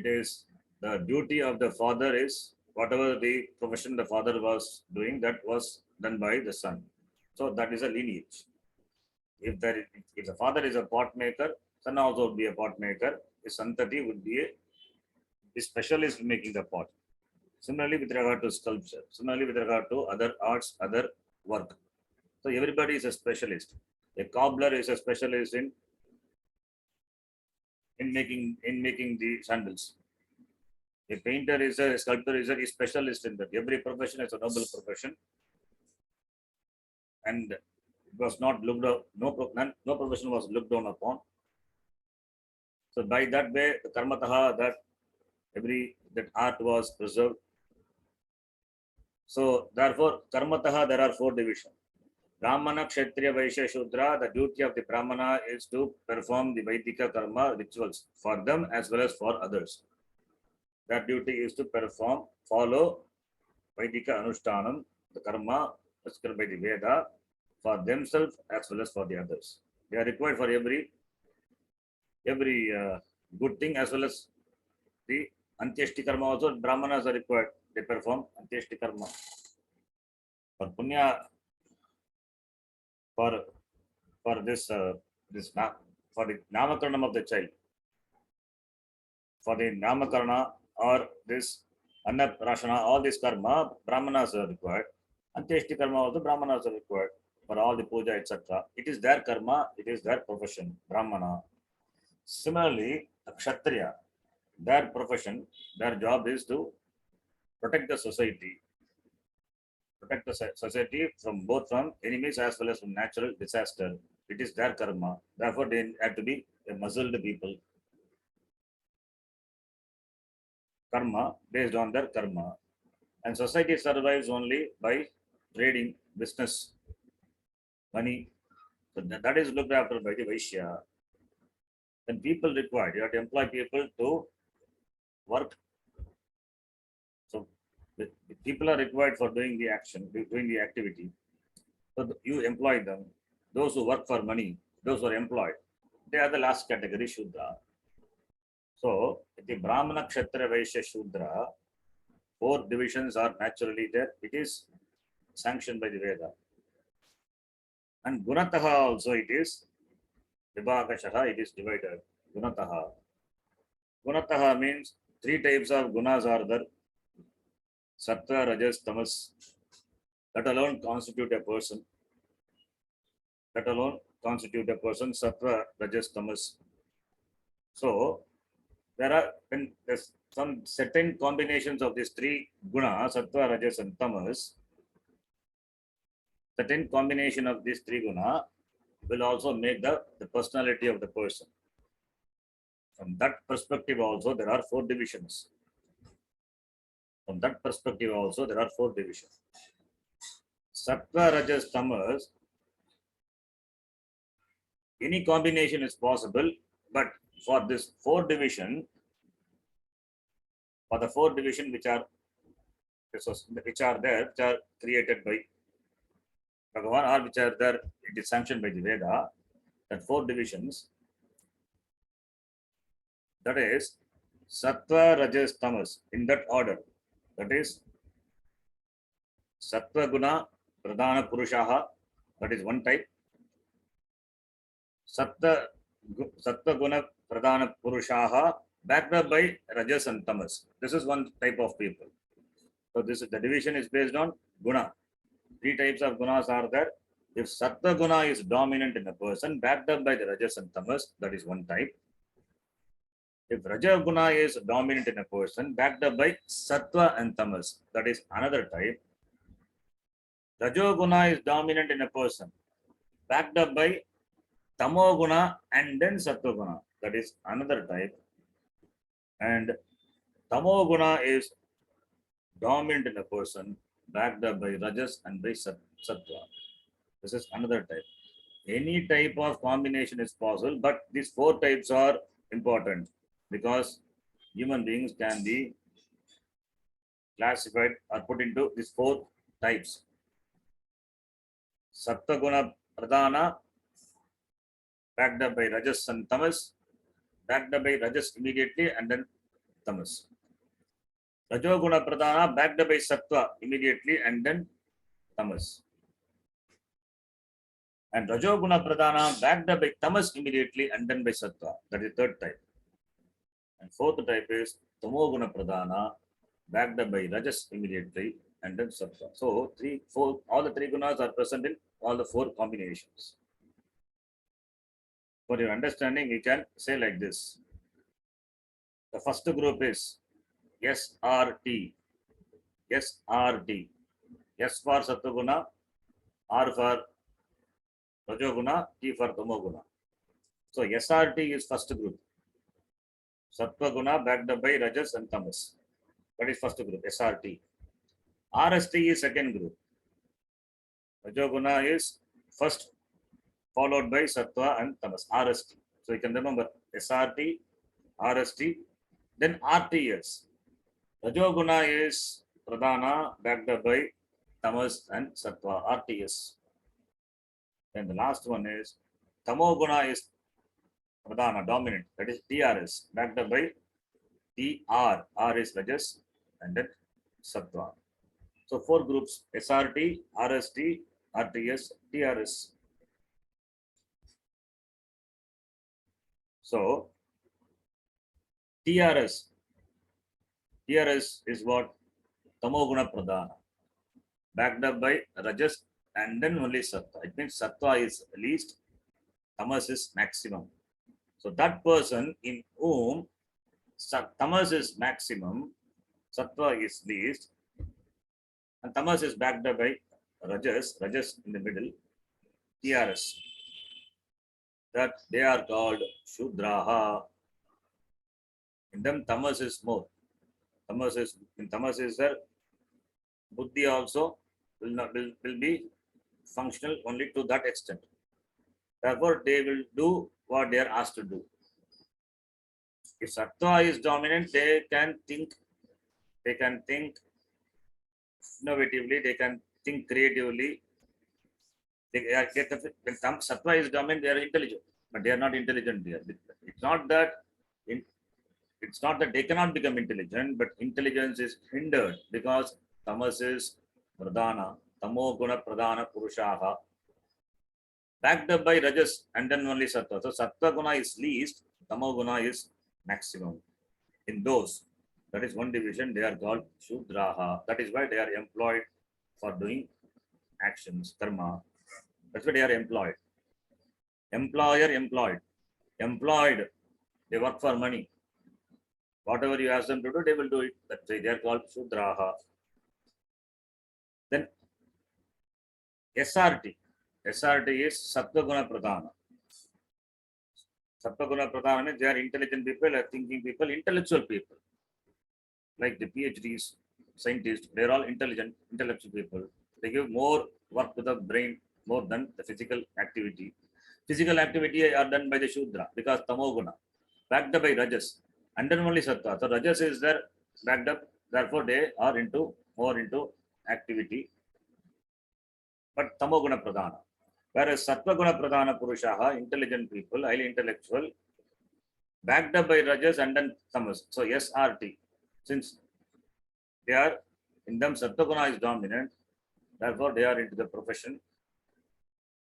is the duty of the father is whatever the profession the father was doing, that was done by the son. So that is a lineage. If the father is a pot maker, son also would be a pot maker. His santati would be a specialist in making the pot. Similarly, with regard to sculpture, similarly with regard to other arts, other work. So everybody is a specialist. A cobbler is a specialist in making the sandals. A painter is a sculptor is a specialist in that. Every profession is a noble profession, and it was not looked up. No profession was looked down upon. So by that way, the karmataha, that art was preserved. So therefore, karmataha, there are four divisions. Brahmana, Kshatriya, Vaishya, Shudra. The duty of the Brahmana is to perform the Vaidika karma rituals for them as well as for others. That duty is to follow Vaidika Anushtanam, the karma prescribed by the Veda, for themselves as well as for the others. They are required for every good thing, as well as the Antyeshti karma also. Brahmanas are required. They perform Antyeshti karma. For Punya, for this for the Namakaranam of the child, for the Namakarana or this Annaprashana, all this karma, Brahmanas are required. Antyeshti karma also Brahmanas are required for all the puja, etc. It is their karma, it is their profession, Brahmana. Similarly, a Kshatriya, their profession, their job is to protect the society, protect the society from both from enemies as well as from natural disaster. It is their karma. Therefore, they have to be a muzzled people. Karma based on their karma. And society survives only by trading, business, money. So that is looked after by the Vaishya. Then people required, you have to employ people to work. So the people are required for doing the action, doing the activity. So you employ them. Those who work for money, those who are employed, they are the last category, Shudra. So the Brahmana, Kshatriya, Vaishya, Shudra, four divisions are naturally there. It is sanctioned by the Veda. And Gunataha also it is, Vibhakashaha, it is divided. Gunataha. Gunataha means three types of gunas are there. Sattva, Rajas, Tamas. That alone constitute a person. That alone constitute a person. Sattva, Rajas, Tamas. So there are when there's some certain combinations of these three guna, Sattva, Rajas, and Tamas. Certain combination of these three guna will also make the personality of the person. From that perspective also there are four divisions. From that perspective also there are four divisions. Sattva, Rajas, Tamas, any combination is possible, but for this four division, for the four division which are there, which are created by Bhagavan or which are there, it is sanctioned by the Veda, that four divisions, that is Sattva, Rajas, Tamas, in that order. That is Sattva Guna, Pradhana Purushaha, that is one type. Sattva Guna, Pradhana Purushaha, backed up by Rajas and Tamas. This is one type of people. So this is the division is based on Guna. Three types of gunas are there. If Sattva Guna is dominant in a person, backed up by the Rajas and Tamas, that is one type. If Raja Guna is dominant in a person, backed up by Sattva and Tamas, that is another type. Rajo Guna is dominant in a person, backed up by Tamo Guna and then Sattva Guna, that is another type. And Tamo Guna is dominant in a person, backed up by Rajas and by Sattva. This is another type. Any type of combination is possible, but these four types are important because human beings can be classified or put into these four types. Sattva Guna Pradhana, backed up by Rajas and Tamas, backed up by Rajas immediately and then Tamas. Rajo Guna Pradhana, backed up by Sattva immediately and then Tamas. And Rajo Guna Pradhana, backed up by Tamas immediately and then by Sattva. That is third type. And fourth type is Tamo Guna Pradhana, backed up by Rajas immediately and then Sattva. So all the three gunas are present in all the four combinations. For your understanding, we can say like this. The first group is SRT. SRT. S for Sattva-guna, R for Rajoguna, T for Tamoguna. So SRT is first group. Sattva-guna backed up by Rajas and Tamas. That is first group, SRT. RST is second group. Rajoguna is first, followed by Sattva and Tamas, RST. So you can remember SRT, RST, then RTS. Rajoguna is Pradhana, backed up by Tamas and Sattva, RTS. Then the last one is Tamoguna is Pradhana, dominant, that is TRS, backed up by TR. R is Rajas and then Sattva. So four groups: SRT, RST, RTS, TRS. So TRS, Here is what? Tamoguna pradana. Backed up by rajas and then only sattva. It means sattva is least, tamas is maximum. So that person in whom tamas is maximum, sattva is least, and tamas is backed up by rajas in the middle, TRS. That they are called Shudraha. In them, tamas is more. Tamas is there. Buddhi also will be functional only to that extent. Therefore, they will do what they are asked to do. If sattva is dominant, they can think innovatively, they can think creatively. When sattva is dominant, they are intelligent, but they are not intelligent here. It's not that it's not that they cannot become intelligent, but intelligence is hindered because tamas is pradhana, tamo guna pradhana purushaha, backed up by rajas and then only sattva. So sattva guna is least, tamo guna is maximum. In those, that is one division, they are called Shudraha. That is why they are employed for doing actions, karma. That's why they are employed. Employer, employed. Employed, they work for money. Whatever you ask them to do, they will do it. That's why they are called Shudraha. Then SRT. SRT is Sattva Guna Pradhana. Sattva Guna Pradhana means they are intelligent people, thinking people, intellectual people. Like the PhDs, scientists, they're all intelligent, intellectual people. They give more work to the brain more than the physical activity. Physical activity are done by the Shudra because Tamoguna, backed up by Rajas, and then only Sattva. So Rajas is there backed up, therefore they are more into activity. But Tamoguna Pradhana. Whereas Sattva Guna Pradhana Purushaha, intelligent people, highly intellectual, backed up by Rajas and then Tamas. So SRT. Since they are in them, Sattva is dominant, therefore they are into the profession,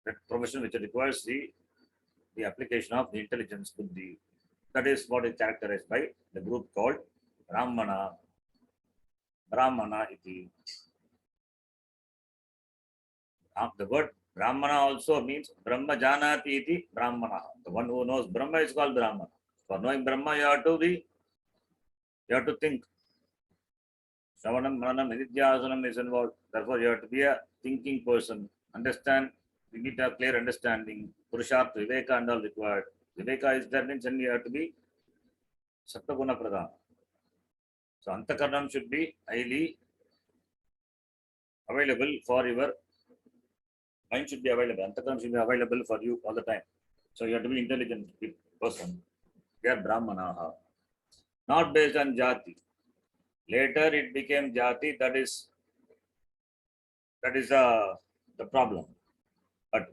that profession which requires the application of the intelligence buddhi. That is what is characterized by the group called Brahmana. Brahmana iti. The word Brahmana also means Brahma Janati iti Brahmana. The one who knows Brahma is called Brahmana. For knowing Brahma, you have to think. Shravanam, Mananam, Nidhyasanam is involved. Therefore, you have to be a thinking person. Understand, you need to have clear understanding. Purushartha, Viveka and all required. Viveka is there, means you have to be Sattva-guna Pradhana. So, Antakaranam should be highly available for your mind, should be available. Antakaranam should be available for you all the time. So, you have to be intelligent person. They are Brahmanaha. Not based on Jati. Later it became Jati, that is the problem. But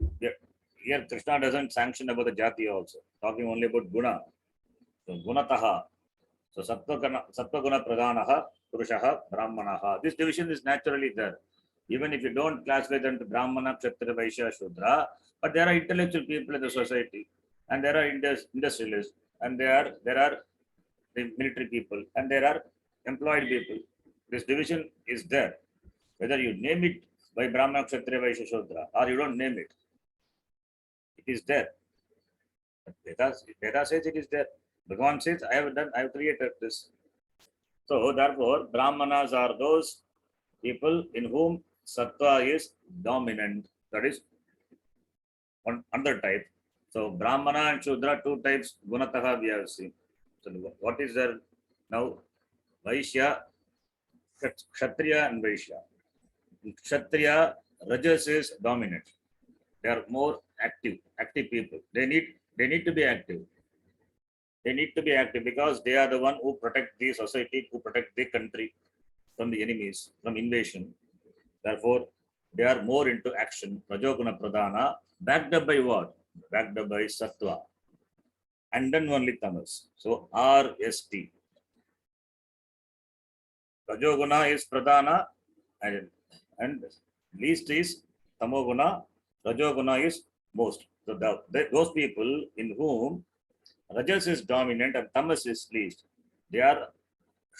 here Krishna doesn't sanction about the Jati also, talking only about Guna. So Gunataha. So Sattva Guna Pradhanaha, Purushaha, Brahmanaha. This division is naturally there. Even if you don't classify them to Brahmana, Kshatriya, Vaishya, Shudra, but there are intellectual people in the society, and there are industrialists, and there are the military people, and there are employed people. This division is there. Whether you name it by Brahmana, Kshatriya, Vaishya, Shudra, or you don't name it, it is there. Veda says it is there. Bhagavan says, I have created this. So therefore, Brahmanas are those people in whom Sattva is dominant. That is one another type. So Brahmana and Shudra, two types, Gunataha we have seen. So what is there now? Vaishya, Kshatriya and Vaishya. In Kshatriya, Rajas is dominant. They are more active people. They need to be active. They need to be active because they are the one who protect the society, who protect the country from the enemies, from invasion. Therefore, they are more into action. Rajoguna Pradhana, backed up by what? Backed up by Sattva. And then only Tamas. So RST. Rajoguna is Pradhana and least is Tamoguna. Rajoguna is most. So those people in whom Rajas is dominant and Tamas is least, they are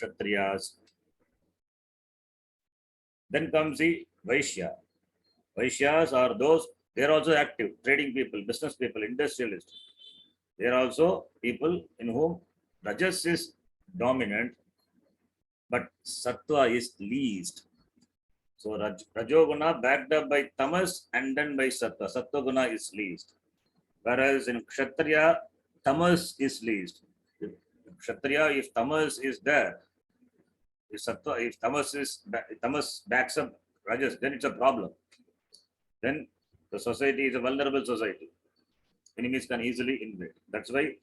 Kshatriyas. Then comes the Vaishya. Vaishyas are those, they are also active, trading people, business people, industrialists. They are also people in whom Rajas is dominant, but Sattva is least. So Rajoguna backed up by Tamas and then by Sattva. Sattva Guna is least. Whereas in Kshatriya, Tamas is least. If Kshatriya, if Tamas is there, if Sattva, if Tamas backs up Rajas, then it's a problem. Then the society is a vulnerable society. Enemies can easily invade. That's why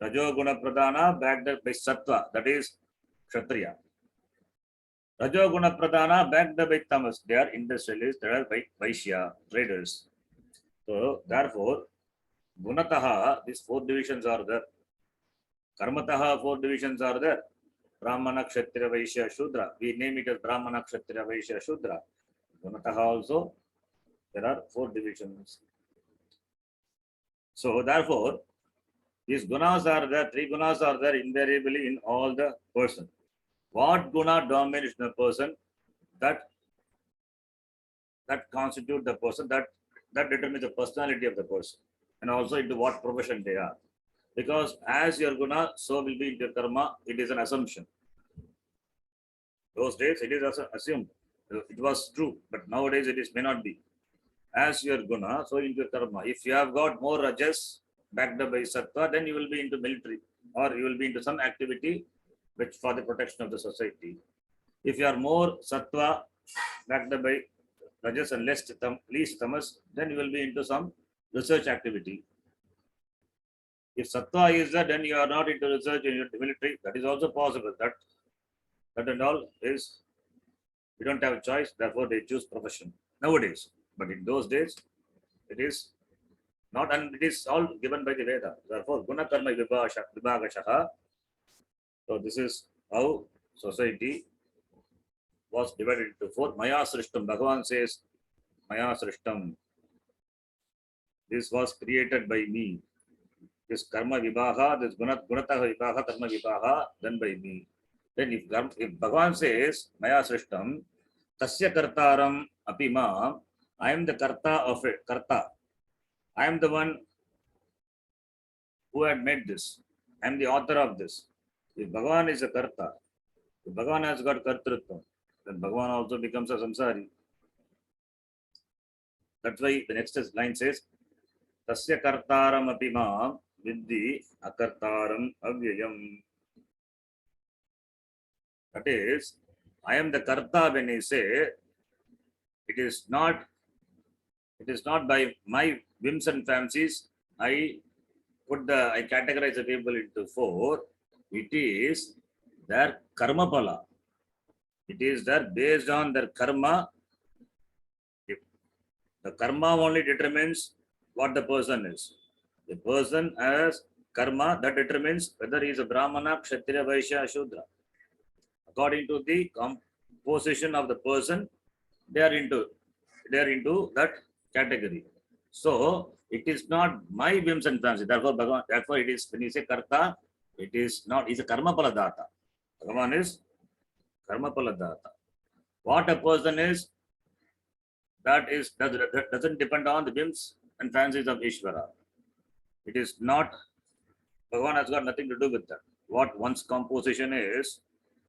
Rajoguna Pradhana backed up by Sattva, that is Kshatriya. Rajoguna Pradhana backed up by Tamas, they are industrialists, they are Vaishya, traders. So therefore, Gunataha, these four divisions are there. Karmataha, four divisions are there. Brahmana, Kshatriya, Vaishya, Shudra. We name it as Brahmana, Kshatriya, Vaishya, Shudra. Gunataha also, there are four divisions. So therefore, these gunas are there, three gunas are there invariably in all the person. What guna dominates the person, that constitute the person, that determines the personality of the person, and also into what profession they are. Because as your guna, so will be your karma. It is an assumption. Those days it is assumed. It was true, but nowadays it may not be. As your guna, so into your karma. If you have got more rajas backed up by sattva, then you will be into military, or you will be into some activity which for the protection of the society. If you are more sattva backed up by rajas and least tamas, then you will be into some research activity. If sattva is there, then you are not into research in your military. That is also possible. That and all is, we don't have a choice. Therefore, they choose profession nowadays. But in those days, it is not, and it is all given by the Veda. Therefore, guna karma vibhagashaha. So this is how society was divided into four. Maya srishtam. Bhagavan says, Maya srishtam. This was created by me. This karma vibhaga, this gunataha vibhaga, karma vibhaga, done by me. Then if Bhagavan says, Maya srishtam, tasya kartaram apima, I am the karta of it, karta. I am the one who had made this. I am the author of this. If Bhagavan is a karta, if Bhagavan has got kartrutva, then Bhagavan also becomes a samsari. That's why the next line says, Tasya kartaram apima vidhi akartaram avyayam. That is, I am the karta when I say, it is not by my whims and fancies. I categorize the people into four. It is their karma pala. It is there based on their karma. The karma only determines what the person is. The person has karma that determines whether he is a Brahmana, Kshatriya, Vaishya, Shudra. According to the composition of the person, they are into that category. So it is not my whims and fancy. Therefore, it is, when you say karta, it is not, is a karma paladata. Bhagavan is karma paladata. What a person is, that doesn't depend on the whims and fancies of Ishvara. It is not, Bhagavan has got nothing to do with that. What one's composition is,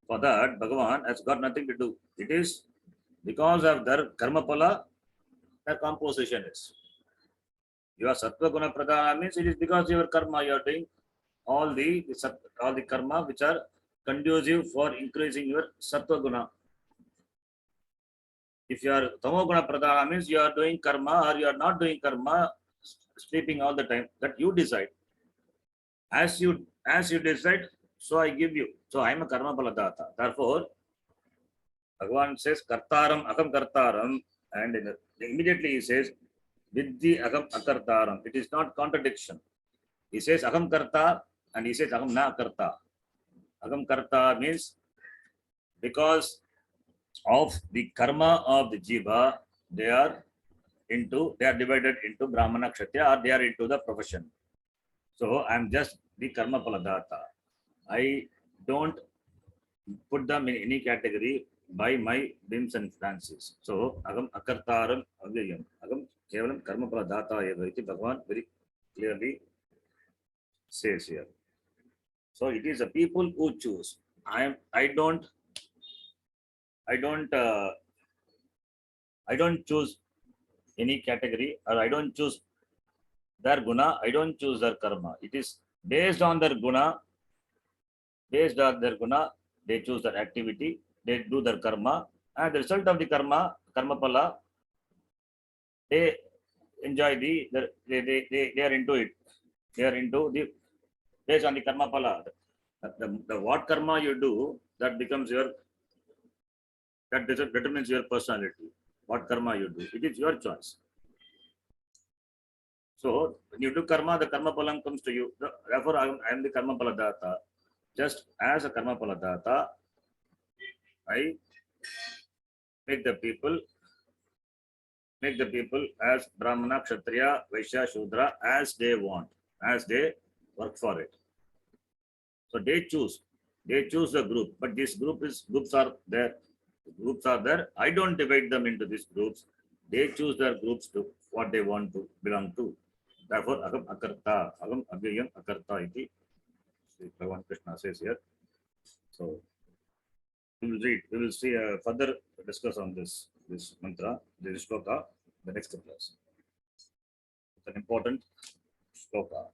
for that, Bhagavan has got nothing to do. It is because of their karma pala, their composition is. Your sattva guna pradhana means it is because your karma, you are doing all the karma which are conducive for increasing your sattva guna. If you are tamo guna pradhana means you are doing karma or you are not doing karma, sleeping all the time, that you decide. As you decide, so I give you. So I am a karma paladata. Therefore, Bhagavan says kartaram akam kartaram, and immediately he says Vidhi agam akartaram. It is not contradiction. He says agam karta and he says agam na karta. Agam karta means because of the karma of the jiva, they are divided into Brahmana, Kshatriya, or they are into the profession. So I am just the karma paladata. I don't put them in any category by my whims and fancies. So, agam akartaram avyayam. Agam kevalam karma pala data eva iti Bhagavan very clearly says here. So it is the people who choose. I don't I don't choose any category, or I don't choose their guna, I don't choose their karma. It is based on their guna, they choose their activity, they do their karma, and the result of the karma pala, they enjoy they are into it. They are into the based on the karma pala. The what karma you do, that becomes your that determines your personality. What karma you do, it is your choice. So when you do karma, the karma palam comes to you. Therefore, I am the karma paladata. Just as a karma paladata, I make the people as Brahmana, Kshatriya, Vaishya, Shudra as they want, as they work for it. So they choose the group, but this groups are there. Groups are there. I don't divide them into these groups. They choose their groups to what they want to belong to. Therefore, agam akarta, agam avyayam akarta iti Bhagavan Krishna says here. So we will see further discuss on this mantra, this shloka, the next class. It's an important shloka.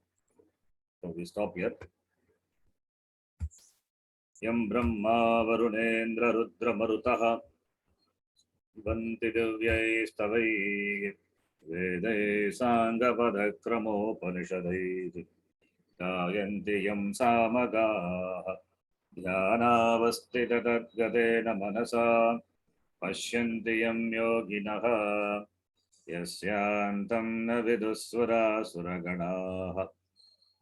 So we stop here. Yam Brahma Varunendra Rudra Marutaha Vanti Divyai Stavai Vedai Sangavada Kramopanishadai Gayanti Yam Samagaha Dhyanavastitadgadena Manasa Pashyanti Yam Yoginaha Yasyantam na vidusvara suraganaha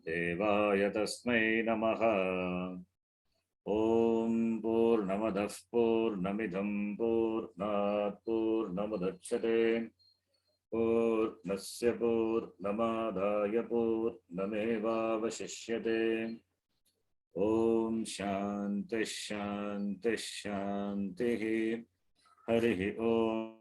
Devaya Tasmai Namaha Om Purnamadah Purnamidham Purnat Purnamudachyate Purnasya Purnamadaya Purnameva Vashishyate Om Shanti Shanti Shanti Harihi Om